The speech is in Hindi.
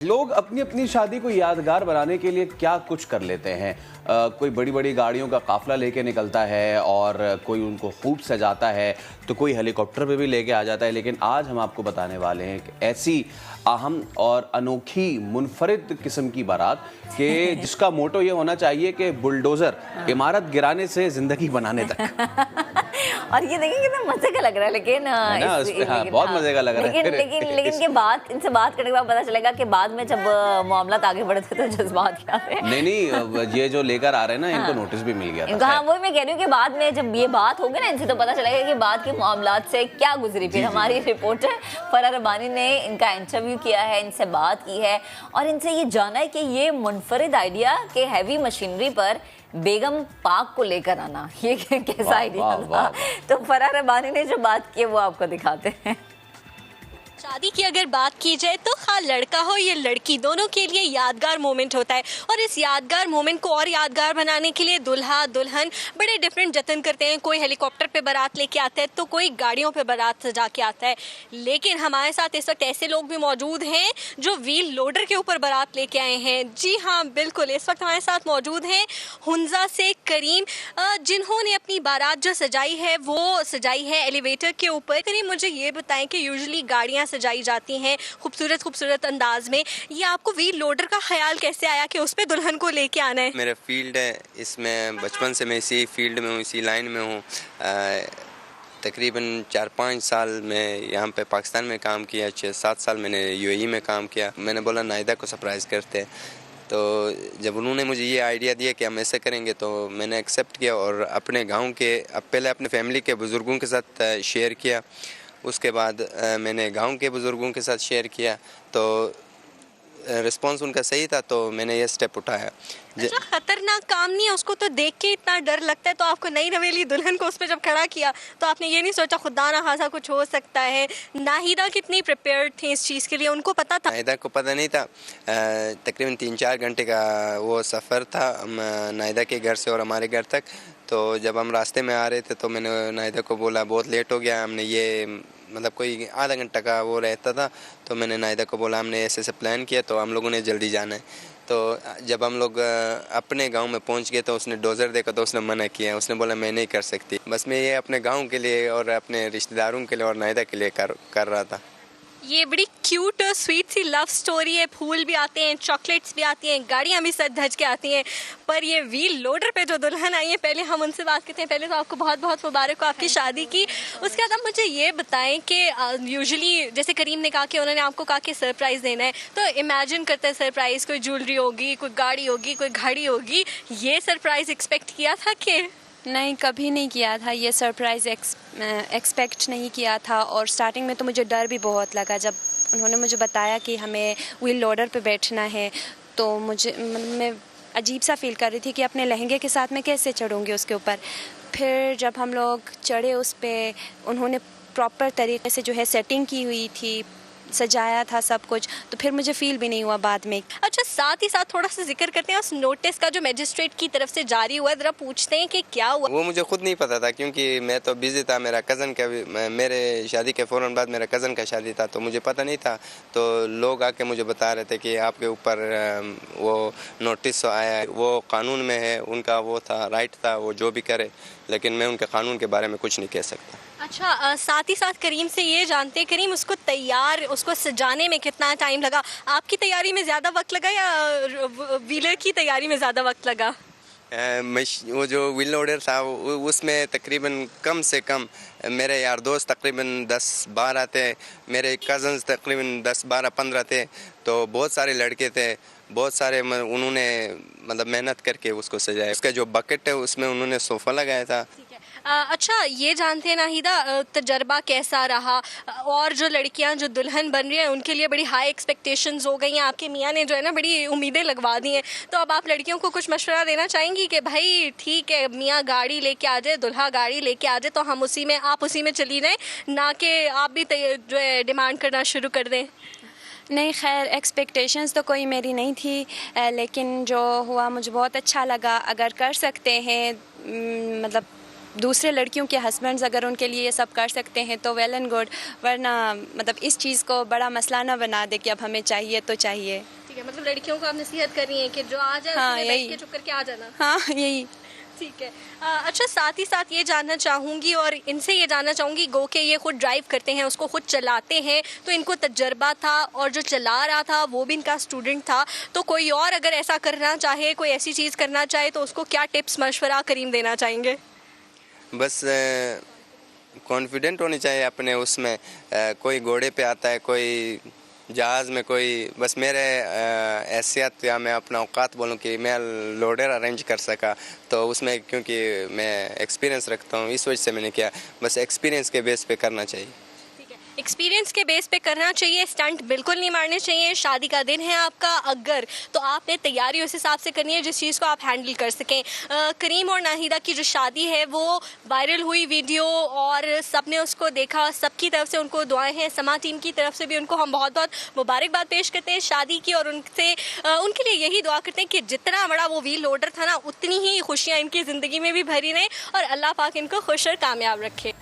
लोग अपनी अपनी शादी को यादगार बनाने के लिए क्या कुछ कर लेते हैं। कोई बड़ी बड़ी गाड़ियों का काफिला लेके निकलता है और कोई उनको खूब सजाता है, तो कोई हेलीकॉप्टर पे भी लेके आ जाता है। लेकिन आज हम आपको बताने वाले हैं कि ऐसी अहम और अनोखी मुनफरिद किस्म की बारात कि जिसका मोटो ये होना चाहिए कि बुलडोजर इमारत गिराने से जिंदगी बनाने तक। और ये देखिए कितना मजे का लग रहा है, लेकिन बहुत मजे का लग रहा है। लेकिन इनसे बात करने के बाद पता चलेगा कि बाद में जब मामला आगे बढ़ते तो जज्बात क्या थे। नहीं, ये जो लेकर आ रहे हैं ना, इनको नोटिस भी मिल गया था। हाँ, वो मैं कह रही हूँ कि बाद में जब ये बात होगी ना इनसे, तो पता चलेगा कि बाद के मामलात से क्या गुजरी। फिर हमारी रिपोर्टर फराह रब्बानी ने इनका इंटरव्यू किया है, इनसे बात की है और इनसे ये जाना है कि ये मुनफरिद आइडिया के हैवी मशीनरी पर बेगम पाक को लेकर आना, ये कैसा आइडिया था। तो फराह रब्बानी ने जो बात की है वो आपको दिखाते हैं। शादी की अगर बात की जाए तो हाँ, लड़का हो या लड़की, दोनों के लिए यादगार मोमेंट होता है। और इस यादगार मोमेंट को और यादगार बनाने के लिए दुल्हा दुल्हन बड़े डिफरेंट जतन करते हैं। कोई हेलीकॉप्टर पे बारात लेके आता है तो कोई गाड़ियों पे बारात सजा के आता है। लेकिन हमारे साथ इस वक्त ऐसे लोग भी मौजूद हैं जो व्हील लोडर के ऊपर बारात लेके आए हैं। जी हाँ, बिल्कुल, इस वक्त हमारे साथ मौजूद हैं हुंजा से करीम, जिन्होंने अपनी बारात जो सजाई है वो सजाई है एलिवेटर के ऊपर। करीम, मुझे ये बताएं कि यूजुअली गाड़ियाँ सजाई जाती हैं खूबसूरत खूबसूरत अंदाज में, ये आपको व्हील लोडर का ख्याल कैसे आया कि उस पे दुल्हन को लेके आना है? मेरा फील्ड है, इसमें बचपन से मैं इसी फील्ड में हूँ, इसी लाइन में हूँ। तकरीबन 4-5 साल में यहाँ पे पाकिस्तान में काम किया, 6-7 साल मैंने यूएई में काम किया। मैंने बोला नाहिदा को सरप्राइज़ करते हैं, तो जब उन्होंने मुझे ये आइडिया दिया कि हम ऐसे करेंगे तो मैंने एक्सेप्ट किया और अपने गांव के पहले अपने फैमिली के बुज़ुर्गों के साथ शेयर किया। उसके बाद मैंने गांव के बुज़ुर्गों के साथ शेयर किया, तो रिस्पांस उनका सही था, तो मैंने ये स्टेप उठाया। अच्छा, खतरनाक काम नहीं है, उसको तो देख के इतना डर लगता है, तो आपको नई नवेली दुल्हन को उस पर जब खड़ा किया तो आपने ये नहीं सोचा खुदा ना खासा कुछ हो सकता है? नाहिदा कितनी प्रिपेयर्ड थी इस चीज़ के लिए, उनको पता था? नाहिदा को पता नहीं था। तकरीबन 3-4 घंटे का वो सफ़र था नाहिदा के घर से और हमारे घर तक। तो जब हम रास्ते में आ रहे थे तो मैंने नाहिदा को बोला बहुत लेट हो गया, हमने ये मतलब कोई आधा घंटा का वो रहता था, तो मैंने नाहिदा को बोला हमने ऐसे प्लान किया तो हम लोगों ने जल्दी जाना है। तो जब हम लोग अपने गांव में पहुंच गए तो उसने डोज़र देखा तो उसने मना किया, उसने बोला मैं नहीं कर सकती। बस मैं ये अपने गांव के लिए और अपने रिश्तेदारों के लिए और नाहिदा के लिए कर रहा था। ये बड़ी क्यूट स्वीट सी लव स्टोरी है। फूल भी आते हैं, चॉकलेट्स भी आती हैं, गाड़ियाँ भी सज धज के आती हैं, पर ये व्हील लोडर पे जो दुल्हन आई है, पहले हम उनसे बात करते हैं। पहले तो आपको बहुत बहुत मुबारक हो आपकी शादी की। उसके बाद आप मुझे ये बताएं कि यूजुअली जैसे करीम ने कहा कि उन्होंने आपको कहा कि सरप्राइज़ देना है, तो इमेजिन करते हैं सरप्राइज़ कोई ज्वेलरी होगी, कोई गाड़ी होगी, कोई घड़ी होगी, ये सरप्राइज़ एक्सपेक्ट किया था कि नहीं? कभी नहीं किया था ये सरप्राइज़, एक्सपेक्ट नहीं किया था। और स्टार्टिंग में तो मुझे डर भी बहुत लगा जब उन्होंने मुझे बताया कि हमें व्हील लोडर पे बैठना है, तो मैं अजीब सा फील कर रही थी कि अपने लहंगे के साथ मैं कैसे चढ़ूँगी उसके ऊपर। फिर जब हम लोग चढ़े उस पर, उन्होंने प्रॉपर तरीके से जो है सेटिंग की हुई थी, सजाया था सब कुछ, तो फिर मुझे फील भी नहीं हुआ बाद में। अच्छा, साथ ही साथ थोड़ा सा जिक्र करते हैं उस नोटिस का जो मजिस्ट्रेट की तरफ से जारी हुआ है, जरा पूछते हैं कि क्या हुआ। वो मुझे खुद नहीं पता था क्योंकि मैं तो बिजी था, मेरा कज़न का भी, मेरे शादी के फ़ौरन बाद मेरा कज़न का शादी था, तो मुझे पता नहीं था। तो लोग आके मुझे बता रहे थे कि आपके ऊपर वो नोटिस आया है, वो कानून में है, उनका वो था, राइट था, वो जो भी करे, लेकिन मैं उनके कानून के बारे में कुछ नहीं कह सकता। अच्छा, साथ ही साथ करीम से ये जानते हैं, करीम उसको सजाने में कितना टाइम लगा? आपकी तैयारी में ज़्यादा वक्त लगा या व्हीलर की तैयारी में ज़्यादा वक्त लगा? वो जो व्हील लोडर था उसमें तकरीबन कम से कम मेरे यार दोस्त तकरीबन 10-12 थे, मेरे कज़न्स तकरीबन 10-12-15 थे, तो बहुत सारे लड़के थे, बहुत सारे उन्होंने मतलब मेहनत करके उसको सजाया। उसका जो बकेट है उसमें उन्होंने सोफ़ा लगाया था। अच्छा, ये जानते हैं नाहिदा, तजर्बा कैसा रहा? और जो लड़कियां जो दुल्हन बन रही हैं उनके लिए बड़ी हाई एक्सपेक्टेशंस हो गई हैं, आपके मियाँ ने जो है ना बड़ी उम्मीदें लगवा दी हैं, तो अब आप लड़कियों को कुछ मशवरा देना चाहेंगी कि भाई ठीक है, मियाँ गाड़ी लेके आ जाए, दुल्हा गाड़ी लेके आ जाए, तो हम आप उसी में चली जाएँ, ना कि आप भी जो है डिमांड करना शुरू कर दें? नहीं, खैर एक्सपेक्टेशंस तो कोई मेरी नहीं थी, लेकिन जो हुआ मुझे बहुत अच्छा लगा। अगर कर सकते हैं, मतलब दूसरे लड़कियों के हस्बैंड्स अगर उनके लिए ये सब कर सकते हैं तो वेल एंड गुड, वरना मतलब इस चीज़ को बड़ा मसला ना बना दे कि अब हमें चाहिए तो चाहिए। ठीक है, मतलब लड़कियों को आप नसीहत कर रही हैं कि जो आ जाए हाँ, उसके यही। बैठ के चुप करके आ जाना। हाँ यही। ठीक है। अच्छा, साथ ही साथ ये जानना चाहूँगी और इनसे ये जानना चाहूँगी, गो के ये खुद ड्राइव करते हैं, उसको खुद चलाते हैं, तो इनको तजर्बा था और जो चला रहा था वो भी इनका स्टूडेंट था, तो कोई और अगर ऐसा करना चाहे, कोई ऐसी चीज़ करना चाहे तो उसको क्या टिप्स मशवरा करीम देना चाहेंगे? बस कॉन्फिडेंट होनी चाहिए अपने उसमें। कोई घोड़े पे आता है, कोई जहाज़ में, कोई बस मेरे हैसियत या मैं अपना औकात बोलूँ कि मैं लोडर अरेंज कर सका, तो उसमें क्योंकि मैं एक्सपीरियंस रखता हूँ इस वजह से मैंने किया। बस एक्सपीरियंस के बेस पे करना चाहिए। एक्सपीरियंस के बेस पे करना चाहिए, स्टंट बिल्कुल नहीं मारने चाहिए। शादी का दिन है आपका अगर, तो आपने तैयारी उस हिसाब से करनी है जिस चीज़ को आप हैंडल कर सकें। करीम और नाहिदा की जो शादी है वो वायरल हुई वीडियो और सबने उसको देखा, सबकी तरफ से उनको दुआएं हैं, समा टीम की तरफ से भी उनको हम बहुत बहुत मुबारकबाद पेश करते हैं शादी की, और उनके लिए यही दुआ करते हैं कि जितना बड़ा वो व्हील लोडर था ना, उतनी ही खुशियाँ इनकी ज़िंदगी में भी भरी रहें और अल्लाह पाक इनको खुश और कामयाब रखे।